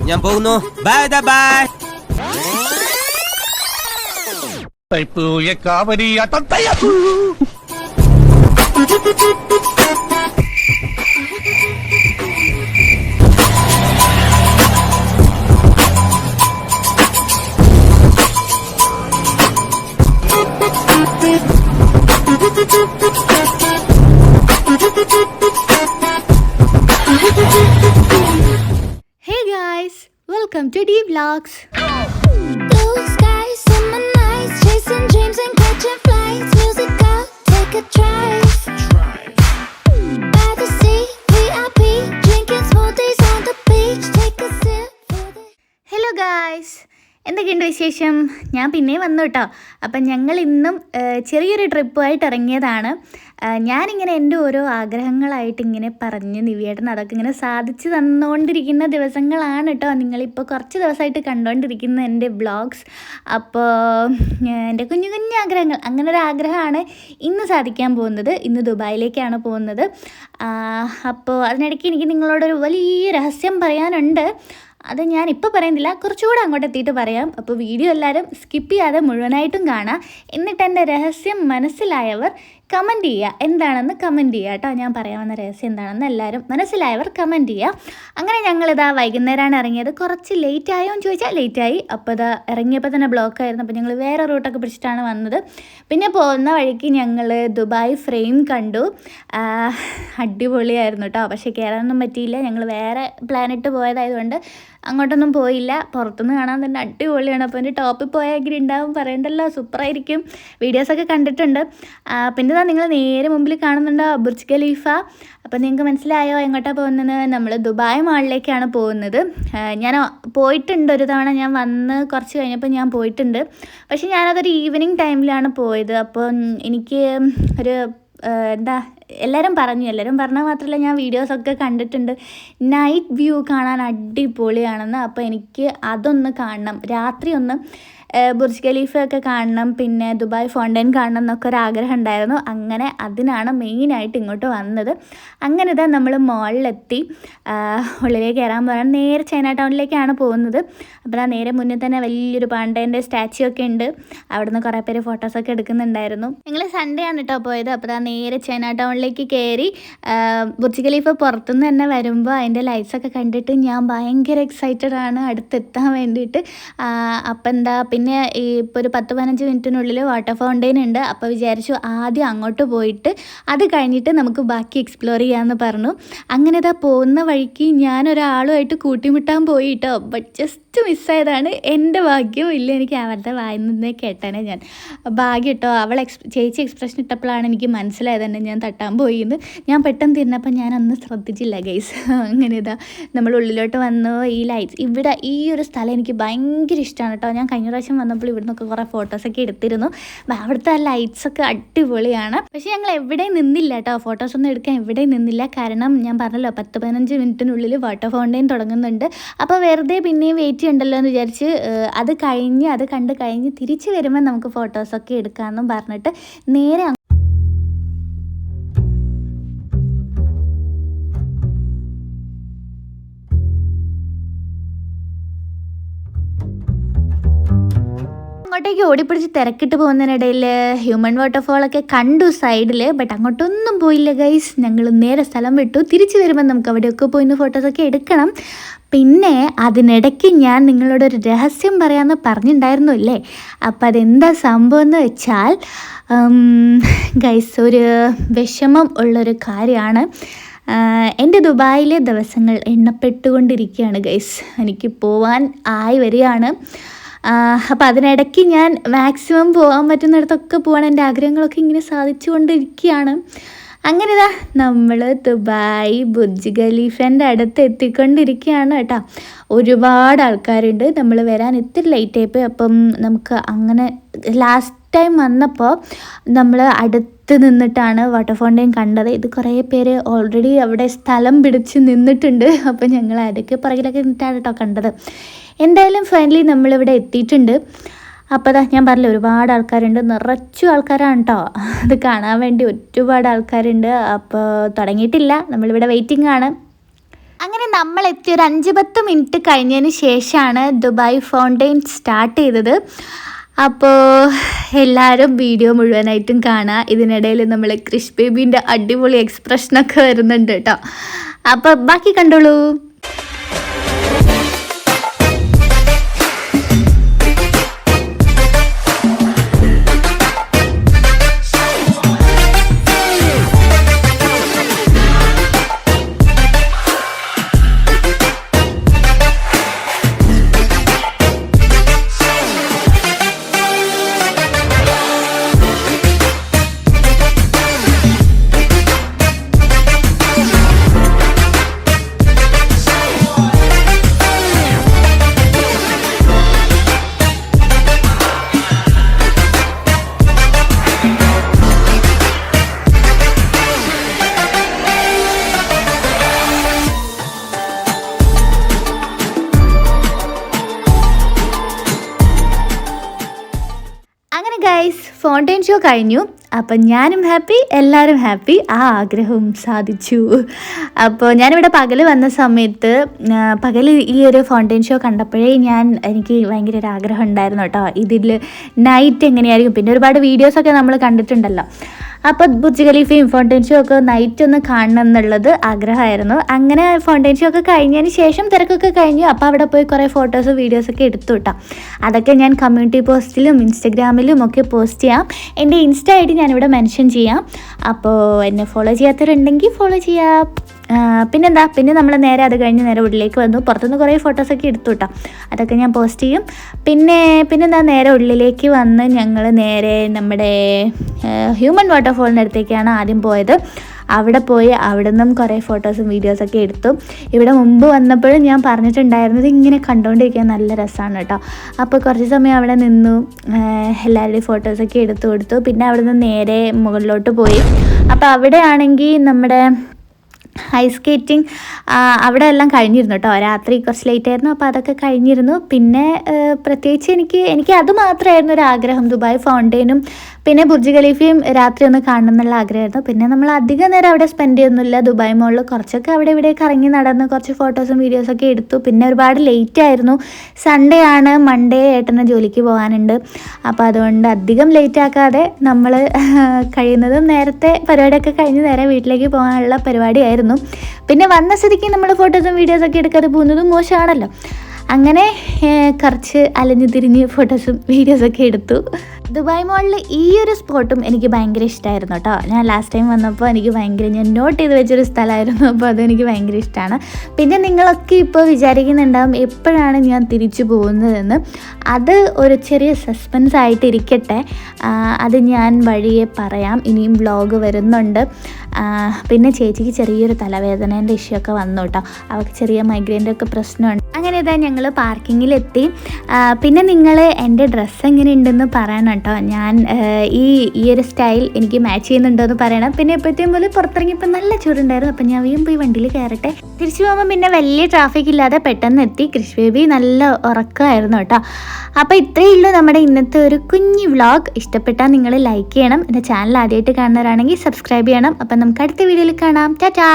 ഞാൻ പോകുന്നു. Bye bye. Hey guys, welcome to D Vlogs. Blue skies, summer nights, chasing dreams and catching flights. Music out, take a drive. By the sea, VIP, drinking smoothies on the beach. Take a sip. Hello guys, എന്തൊക്കെയുണ്ട് വിശേഷം? ഞാൻ പിന്നെ വന്നു കേട്ടോ. അപ്പം ഞങ്ങൾ ഇന്നും ചെറിയൊരു ട്രിപ്പുമായിട്ട് ഇറങ്ങിയതാണ്. ഞാനിങ്ങനെ എൻ്റെ ഓരോ ആഗ്രഹങ്ങളായിട്ട് ഇങ്ങനെ പറഞ്ഞ് നിവേട്ടൻ അതൊക്കെ ഇങ്ങനെ സാധിച്ചു തന്നുകൊണ്ടിരിക്കുന്ന ദിവസങ്ങളാണ് കേട്ടോ നിങ്ങളിപ്പോൾ കുറച്ച് ദിവസമായിട്ട് കണ്ടുകൊണ്ടിരിക്കുന്ന എൻ്റെ വ്ളോഗ്സ്. അപ്പോൾ എൻ്റെ കുഞ്ഞു കുഞ്ഞു ആഗ്രഹങ്ങൾ, അങ്ങനെ ഒരു ആഗ്രഹമാണ് ഇന്ന് സാധിക്കാൻ പോകുന്നത്. ഇന്ന് ദുബായിലേക്കാണ് പോകുന്നത്. അപ്പോൾ അതിനിടയ്ക്ക് എനിക്ക് നിങ്ങളോടൊരു വലിയ രഹസ്യം പറയാനുണ്ട്. അത് ഞാനിപ്പോൾ പറയുന്നില്ല, കുറച്ചുകൂടെ അങ്ങോട്ട് എത്തിയിട്ട് പറയാം. അപ്പോൾ വീഡിയോ എല്ലാവരും സ്കിപ്പ് ചെയ്യാതെ മുഴുവനായിട്ടും കാണാം. എന്നിട്ട് എൻ്റെ രഹസ്യം മനസ്സിലായവർ കമൻറ്റ് ചെയ്യുക, എന്താണെന്ന് കമൻറ്റ് ചെയ്യുക കേട്ടോ. ഞാൻ പറയാവുന്ന രഹസ്യം എന്താണെന്ന് എല്ലാവരും മനസ്സിലായവർ കമൻറ്റ് ചെയ്യുക. അങ്ങനെ ഞങ്ങളിതാ വൈകുന്നേരമാണ് ഇറങ്ങിയത്. കുറച്ച് ലേറ്റ് ആയോ എന്ന് ചോദിച്ചാൽ ലേറ്റായി. അപ്പോൾ ഇതാ ഇറങ്ങിയപ്പോൾ തന്നെ ബ്ലോക്കായിരുന്നു. അപ്പോൾ ഞങ്ങൾ വേറെ റൂട്ടൊക്കെ പിടിച്ചിട്ടാണ് വന്നത്. പിന്നെ പോകുന്ന വഴിക്ക് ഞങ്ങൾ ദുബായ് ഫ്രെയിം കണ്ടു. അടിപൊളിയായിരുന്നു കേട്ടോ. പക്ഷേ കയറാനൊന്നും പറ്റിയില്ല. ഞങ്ങൾ വേറെ പ്ലാനിട്ട് പോയതായതുകൊണ്ട് അങ്ങോട്ടൊന്നും പോയില്ല. പുറത്തുനിന്ന് കാണാൻ തന്നെ അടിപൊളിയാണ്. അപ്പോൾ എൻ്റെ ടോപ്പിൽ പോയാൽ എങ്ങനെ ഉണ്ടാവും പറയണ്ടല്ലോ, സൂപ്പറായിരിക്കും. വീഡിയോസൊക്കെ കണ്ടിട്ടുണ്ട്. പിന്നെ നിങ്ങൾ നേരെ മുമ്പിൽ കാണുന്നുണ്ടോ ബുർജ് ഖലീഫ. അപ്പോൾ നിങ്ങൾക്ക് മനസ്സിലായോ എങ്ങോട്ടാണ് പോകുന്നത്? നമ്മൾ ദുബായ് മാളിലേക്കാണ് പോകുന്നത്. ഞാൻ പോയിട്ടുണ്ട് ഒരു തവണ, ഞാൻ വന്ന് കുറച്ച് കഴിഞ്ഞപ്പോൾ ഞാൻ പോയിട്ടുണ്ട്. പക്ഷേ ഞാനതൊരു ഈവനിങ് ടൈമിലാണ് പോയത്. അപ്പോൾ എനിക്ക് ഒരു എല്ലാവരും പറഞ്ഞാൽ മാത്രമല്ല, ഞാൻ വീഡിയോസൊക്കെ കണ്ടിട്ടുണ്ട്, നൈറ്റ് വ്യൂ കാണാൻ അടിപൊളിയാണെന്ന്. അപ്പോൾ എനിക്ക് അതൊന്ന് കാണണം, രാത്രി ഒന്ന് ബുർജ് ഖലീഫ ഒക്കെ കാണണം, പിന്നെ ദുബായ് ഫൗണ്ടൈൻ കാണണം എന്നൊക്കെ ഒരു ആഗ്രഹം ഉണ്ടായിരുന്നു. അങ്ങനെ അതിനാണ് മെയിനായിട്ട് ഇങ്ങോട്ട് വന്നത്. അങ്ങനെ ഇതാ നമ്മൾ മോളിലെത്തി. ഉള്ളിലേക്ക് കയറാൻ പോകാൻ നേരെ ചൈന ടൗണിലേക്കാണ് പോകുന്നത്. അപ്പോൾ ആ നേരെ മുന്നിൽ തന്നെ വലിയൊരു പാണ്ടേൻ്റെ സ്റ്റാച്ചു ഒക്കെ ഉണ്ട്. അവിടെ നിന്ന് കുറേ പേര് ഫോട്ടോസൊക്കെ എടുക്കുന്നുണ്ടായിരുന്നു. ഞങ്ങൾ സൺഡേ ആണ് കേട്ടോ പോയത്. അപ്പോൾ ആ നേരെ ചൈന ടൗണിലേക്ക് കയറി. ബുർജ് ഖലീഫ പുറത്തുനിന്ന് തന്നെ വരുമ്പോൾ അതിൻ്റെ ലൈറ്റ്സൊക്കെ കണ്ടിട്ട് ഞാൻ ഭയങ്കര എക്സൈറ്റഡ് ആണ് അടുത്തെത്താൻ വേണ്ടിയിട്ട്. അപ്പം പിന്നെ ഇപ്പോൾ ഒരു 10-15 മിനിറ്റിനുള്ളിൽ വാട്ടർ ഫൗണ്ടെയിൻ ഉണ്ട്. അപ്പോൾ വിചാരിച്ചു ആദ്യം അങ്ങോട്ട് പോയിട്ട് അത് കഴിഞ്ഞിട്ട് നമുക്ക് ബാക്കി എക്സ്പ്ലോർ ചെയ്യാമെന്ന് പറഞ്ഞു. അങ്ങനെ ഇതാ പോകുന്ന വഴിക്ക് ഞാനൊരാളുമായിട്ട് കൂട്ടിമുട്ടാൻ പോയി കേട്ടോ. ബട്ട് ജസ്റ്റ് മിസ്സായതാണ്. എൻ്റെ ഭാഗ്യം ഇല്ല, എനിക്ക് അവരുടെ വായിൽ നിന്നേ കേട്ടാണ് ഞാൻ ഭാഗ്യം കേട്ടോ. ചേച്ചി എക്സ്പ്രഷൻ ഇട്ടപ്പോഴാണ് എനിക്ക് മനസ്സിലായത് തന്നെ ഞാൻ തട്ടാൻ പോയിന്ന്. ഞാൻ പെട്ടെന്ന് തിരിഞ്ഞപ്പോൾ ഞാനൊന്നും ശ്രദ്ധിച്ചില്ല ഗൈസ്. അങ്ങനെ ഇതാ നമ്മൾ ഉള്ളിലോട്ട് വന്നു. ഈ ലൈറ്റ്സ് ഇവിടെ ഈ ഒരു സ്ഥലം എനിക്ക് ഭയങ്കര ഇഷ്ടമാണ് കേട്ടോ. ഞാൻ കഴിഞ്ഞ പ്രാവശ്യം വന്നപ്പോൾ ഇവിടെ നിന്നൊക്കെ കുറേ ഫോട്ടോസൊക്കെ എടുത്തിരുന്നു. അവിടുത്തെ ആ ലൈറ്റ്സൊക്കെ അടിപൊളിയാണ്. പക്ഷേ ഞങ്ങൾ എവിടെയും നിന്നില്ല കേട്ടോ, ഫോട്ടോസൊന്നും എടുക്കാൻ എവിടെയും നിന്നില്ല. കാരണം ഞാൻ പറഞ്ഞല്ലോ 10-15 മിനിറ്റിനുള്ളിൽ വാട്ടർ ഫൗണ്ടെയിൻ തുടങ്ങുന്നുണ്ട്. അപ്പോൾ വെറുതെ പിന്നെയും വെയിറ്റ് ചെയ്യണ്ടല്ലോ എന്ന് വിചാരിച്ച് അത് കണ്ട് കഴിഞ്ഞ് തിരിച്ച് വരുമ്പോൾ നമുക്ക് ഫോട്ടോസൊക്കെ എടുക്കാമെന്നും പറഞ്ഞിട്ട് നേരെ അങ്ങോട്ടേക്ക് ഓടിപ്പിടിച്ച് തിരക്കിട്ട് പോകുന്നതിനിടയിൽ ഹ്യൂമൻ വാട്ടർഫോളൊക്കെ കണ്ടു സൈഡിൽ. ബട്ട് അങ്ങോട്ടൊന്നും പോയില്ല ഗൈസ്. ഞങ്ങൾ നേരെ സ്ഥലം വിട്ടു. തിരിച്ചു വരുമ്പോൾ നമുക്ക് അവിടെയൊക്കെ പോയി ഫോട്ടോസൊക്കെ എടുക്കണം. പിന്നെ അതിനിടയ്ക്ക് ഞാൻ നിങ്ങളോടൊരു രഹസ്യം പറയാമെന്ന് പറഞ്ഞിട്ടുണ്ടായിരുന്നു അല്ലേ. അപ്പോൾ അതെന്താ സംഭവം എന്ന് വെച്ചാൽ ഗൈസ്, ഒരു വിഷമം ഉള്ളൊരു കാര്യമാണ്. എൻ്റെ ദുബായിലെ ദിവസങ്ങൾ എണ്ണപ്പെട്ടുകൊണ്ടിരിക്കുകയാണ് ഗൈസ്. എനിക്ക് പോവാൻ ആയി വരികയാണ്. അപ്പോൾ അതിനിടയ്ക്ക് ഞാൻ മാക്സിമം പോകാൻ പറ്റുന്നിടത്തൊക്കെ പോകാൻ എൻ്റെ ആഗ്രഹങ്ങളൊക്കെ ഇങ്ങനെ സാധിച്ചു കൊണ്ടിരിക്കുകയാണ്. അങ്ങനെ ഇതാ നമ്മൾ ദുബായ് ബുർജ് ഖലീഫൻ്റെ അടുത്ത് എത്തിക്കൊണ്ടിരിക്കുകയാണ് കേട്ടോ. ഒരുപാട് ആൾക്കാരുണ്ട്. നമ്മൾ വരാൻ ഇത്തിരി ലേറ്റ് ആയിപ്പോയി. അപ്പം നമുക്ക് അങ്ങനെ ലാസ്റ്റ് ടൈം വന്നപ്പോൾ നമ്മൾ അടുത്ത് നിന്നിട്ടാണ് വാട്ടർ ഫൗണ്ടെയിൻ കണ്ടത്. ഇത് കുറേ പേര് ഓൾറെഡി അവിടെ സ്ഥലം പിടിച്ച് നിന്നിട്ടുണ്ട്. അപ്പോൾ ഞങ്ങൾ അതൊക്കെ പുറകിലൊക്കെ നിന്നിട്ടാണ് കേട്ടോ കണ്ടത്. എന്തായാലും ഫൈനലി നമ്മളിവിടെ എത്തിയിട്ടുണ്ട്. അപ്പോൾ ഞാൻ പറഞ്ഞില്ല ഒരുപാട് ആൾക്കാരുണ്ട്, നിറച്ചു ആൾക്കാരാണ് കേട്ടോ. അത് കാണാൻ വേണ്ടി ഒരുപാട് ആൾക്കാരുണ്ട്. അപ്പോൾ തുടങ്ങിയിട്ടില്ല, നമ്മളിവിടെ വെയിറ്റിംഗ് ആണ്. അങ്ങനെ നമ്മളെത്തി ഒരു 5-10 മിനിറ്റ് കഴിഞ്ഞതിന് ശേഷമാണ് ദുബായ് ഫൗണ്ടെയിൻ സ്റ്റാർട്ട് ചെയ്തത്. അപ്പോൾ എല്ലാവരും വീഡിയോ മുഴുവനായിട്ടും കാണുക. ഇതിനിടയിൽ നമ്മൾ ക്രിഷ് ബേബീൻ്റെ അടിപൊളി എക്സ്പ്രഷനൊക്കെ വരുന്നുണ്ട് കേട്ടോ. അപ്പോൾ ബാക്കി കണ്ടോളൂ. അങ്ങനെ ഗൈസ് ഫൗണ്ടെയിൻ ഷോ കഴിഞ്ഞു. അപ്പം ഞാനും ഹാപ്പി, എല്ലാവരും ഹാപ്പി. ആ ആഗ്രഹവും സാധിച്ചു. അപ്പോൾ ഞാനിവിടെ പകൽ വന്ന സമയത്ത് പകൽ ഈ ഒരു ഫൗണ്ടെയിൻ ഷോ കണ്ടപ്പോഴേ എനിക്ക് ഭയങ്കര ഒരു ആഗ്രഹം ഉണ്ടായിരുന്നു കേട്ടോ, ഇതിൽ നൈറ്റ് എങ്ങനെയായിരിക്കും. പിന്നെ ഒരുപാട് വീഡിയോസൊക്കെ നമ്മൾ കണ്ടിട്ടുണ്ടല്ലോ. അപ്പോൾ ബുർജ് ഖലീഫയും ഫൗണ്ടെയിൻ ഷോ ഒക്കെ നൈറ്റ് ഒന്ന് കാണണം എന്നുള്ളത് ആഗ്രഹമായിരുന്നു. അങ്ങനെ ഫൗണ്ടെയിൻ ഷോ ഒക്കെ കഴിഞ്ഞതിന് ശേഷം തിരക്കൊക്കെ കഴിഞ്ഞു. അപ്പോൾ അവിടെ പോയി കുറേ ഫോട്ടോസ് വീഡിയോസൊക്കെ എടുത്തു കേട്ടോ. അതൊക്കെ ഞാൻ കമ്മ്യൂണിറ്റി പോസ്റ്റിലും ഇൻസ്റ്റഗ്രാമിലും ഒക്കെ പോസ്റ്റ് ചെയ്യാം. എൻ്റെ ഇൻസ്റ്റ ഐ ഡി ഞാനിവിടെ മെൻഷൻ ചെയ്യാം. അപ്പോൾ എന്നെ ഫോളോ ചെയ്യാത്തവരുണ്ടെങ്കിൽ ഫോളോ ചെയ്യാം. പിന്നെ നമ്മൾ നേരെ അത് കഴിഞ്ഞ് നേരെ ഉള്ളിലേക്ക് വന്നു. പുറത്തുനിന്ന് കുറേ ഫോട്ടോസൊക്കെ എടുത്തു കേട്ടോ, അതൊക്കെ ഞാൻ പോസ്റ്റ് ചെയ്യും. പിന്നെന്താ നേരെ ഉള്ളിലേക്ക് വന്ന് ഞങ്ങൾ നേരെ നമ്മുടെ ഹ്യൂമൻ വാട്ടർഫോളിൻ്റെ അടുത്തേക്കാണ് ആദ്യം പോയത്. അവിടെ പോയി അവിടെ നിന്നും കുറേ ഫോട്ടോസും വീഡിയോസൊക്കെ എടുത്തു. ഇവിടെ മുമ്പ് വന്നപ്പോഴും ഞാൻ പറഞ്ഞിട്ടുണ്ടായിരുന്നത് ഇങ്ങനെ കണ്ടുകൊണ്ടിരിക്കാൻ നല്ല രസമാണ് കേട്ടോ. അപ്പോൾ കുറച്ച് സമയം അവിടെ നിന്നു, എല്ലാവരുടെയും ഫോട്ടോസൊക്കെ എടുത്തു കൊടുത്തു. പിന്നെ അവിടെ നിന്ന് നേരെ മുകളിലോട്ട് പോയി. അപ്പോൾ അവിടെ ആണെങ്കിൽ നമ്മുടെ ഐസ് സ്കേറ്റിംഗ് അവിടെ എല്ലാം കഴിഞ്ഞിരുന്നു കേട്ടോ. രാത്രി കുറച്ച് ലേറ്റ് ആയിരുന്നു, അപ്പോൾ അതൊക്കെ കഴിഞ്ഞിരുന്നു. പിന്നെ പ്രത്യേകിച്ച് എനിക്ക് അത് മാത്രമായിരുന്നു ഒരു ആഗ്രഹം, ദുബായ് ഫൗണ്ടെയിനും പിന്നെ ബുർജ് ഖലീഫയും രാത്രി ഒന്ന് കാണണം എന്നുള്ള ആഗ്രഹമായിരുന്നു. പിന്നെ നമ്മൾ അധികം നേരം അവിടെ സ്പെൻഡ് ചെയ്യുന്നില്ല. ദുബായ് മോളിൽ കുറച്ചൊക്കെ അവിടെ ഇവിടെ കറങ്ങി നടന്ന് കുറച്ച് ഫോട്ടോസും വീഡിയോസൊക്കെ എടുത്തു. പിന്നെ ഒരുപാട് ലേറ്റ് ആയിരുന്നു, സൺഡേ ആണ്, മൺഡേ ഏട്ടന് ജോലിക്ക് പോകാനുണ്ട്. അപ്പോൾ അതുകൊണ്ട് അധികം ലേറ്റ് ആക്കാതെ നമ്മൾ കഴിയുന്നതും നേരത്തെ പരിപാടിയൊക്കെ കഴിഞ്ഞ് നേരെ വീട്ടിലേക്ക് പോകാനുള്ള പരിപാടിയായിരുന്നു. പിന്നെ വന്ന സ്ഥിതിക്ക് നമ്മൾ ഫോട്ടോസും വീഡിയോസൊക്കെ എടുക്കാതെ പോകുന്നതും മോശമാണല്ലോ. അങ്ങനെ കുറച്ച് അലഞ്ഞു തിരിഞ്ഞ് ഫോട്ടോസും വീഡിയോസൊക്കെ എടുത്തു. ദുബായ് മോളിൽ ഈ ഒരു സ്പോട്ടും എനിക്ക് ഭയങ്കര ഇഷ്ടമായിരുന്നു കേട്ടോ. ഞാൻ ലാസ്റ്റ് ടൈം വന്നപ്പോൾ ഞാൻ നോട്ട് ചെയ്ത് വെച്ചൊരു സ്ഥലമായിരുന്നു. അപ്പോൾ അതെനിക്ക് ഭയങ്കര ഇഷ്ടമാണ്. പിന്നെ നിങ്ങളൊക്കെ ഇപ്പോൾ വിചാരിക്കുന്നുണ്ടാവും എപ്പോഴാണ് ഞാൻ തിരിച്ചു പോകുന്നതെന്ന്. അത് ഒരു ചെറിയ സസ്പെൻസ് ആയിട്ടിരിക്കട്ടെ, അത് ഞാൻ വഴിയെ പറയാം. ഇനിയും വ്ളോഗ് വരുന്നുണ്ട്. പിന്നെ ചേച്ചിക്ക് ചെറിയൊരു തലവേദനേൻ്റെ ഇഷ്യൂ ഒക്കെ വന്നു കേട്ടോ. അവൾക്ക് ചെറിയ മൈഗ്രെയിൻ്റെ ഒക്കെ പ്രശ്നമുണ്ട്. അങ്ങനെ ഇതാ ഞങ്ങൾ പാർക്കിങ്ങിലെത്തി. പിന്നെ നിങ്ങൾ എൻ്റെ ഡ്രസ്സ് എങ്ങനെയുണ്ടെന്ന് പറയണം കേട്ടോ. ഞാൻ ഈ ഒരു സ്റ്റൈൽ എനിക്ക് മാച്ച് ചെയ്യുന്നുണ്ടോ എന്ന് പറയണം. പിന്നെ എപ്പോഴത്തേയും പോലെ പുറത്തിറങ്ങിയപ്പോൾ നല്ല ചൂടുണ്ടായിരുന്നു. അപ്പം ഞാൻ പോയി വണ്ടിയിൽ കയറട്ടെ. തിരിച്ചു പോകുമ്പോൾ പിന്നെ വലിയ ട്രാഫിക് ഇല്ലാതെ പെട്ടെന്ന് എത്തി. ക്രിഷ് ബേബി നല്ല ഉറക്കമായിരുന്നു കേട്ടോ. അപ്പോൾ ഇത്രയേ ഉള്ളൂ നമ്മുടെ ഇന്നത്തെ ഒരു കുഞ്ഞു വ്ളോഗ്. ഇഷ്ടപ്പെട്ടാൽ നിങ്ങൾ ലൈക്ക് ചെയ്യണം. എൻ്റെ ചാനൽ ആദ്യമായിട്ട് കാണുന്നവരാണെങ്കിൽ സബ്സ്ക്രൈബ് ചെയ്യണം. അപ്പം നമുക്ക് അടുത്ത വീഡിയോയിൽ കാണാം. ടാറ്റാ.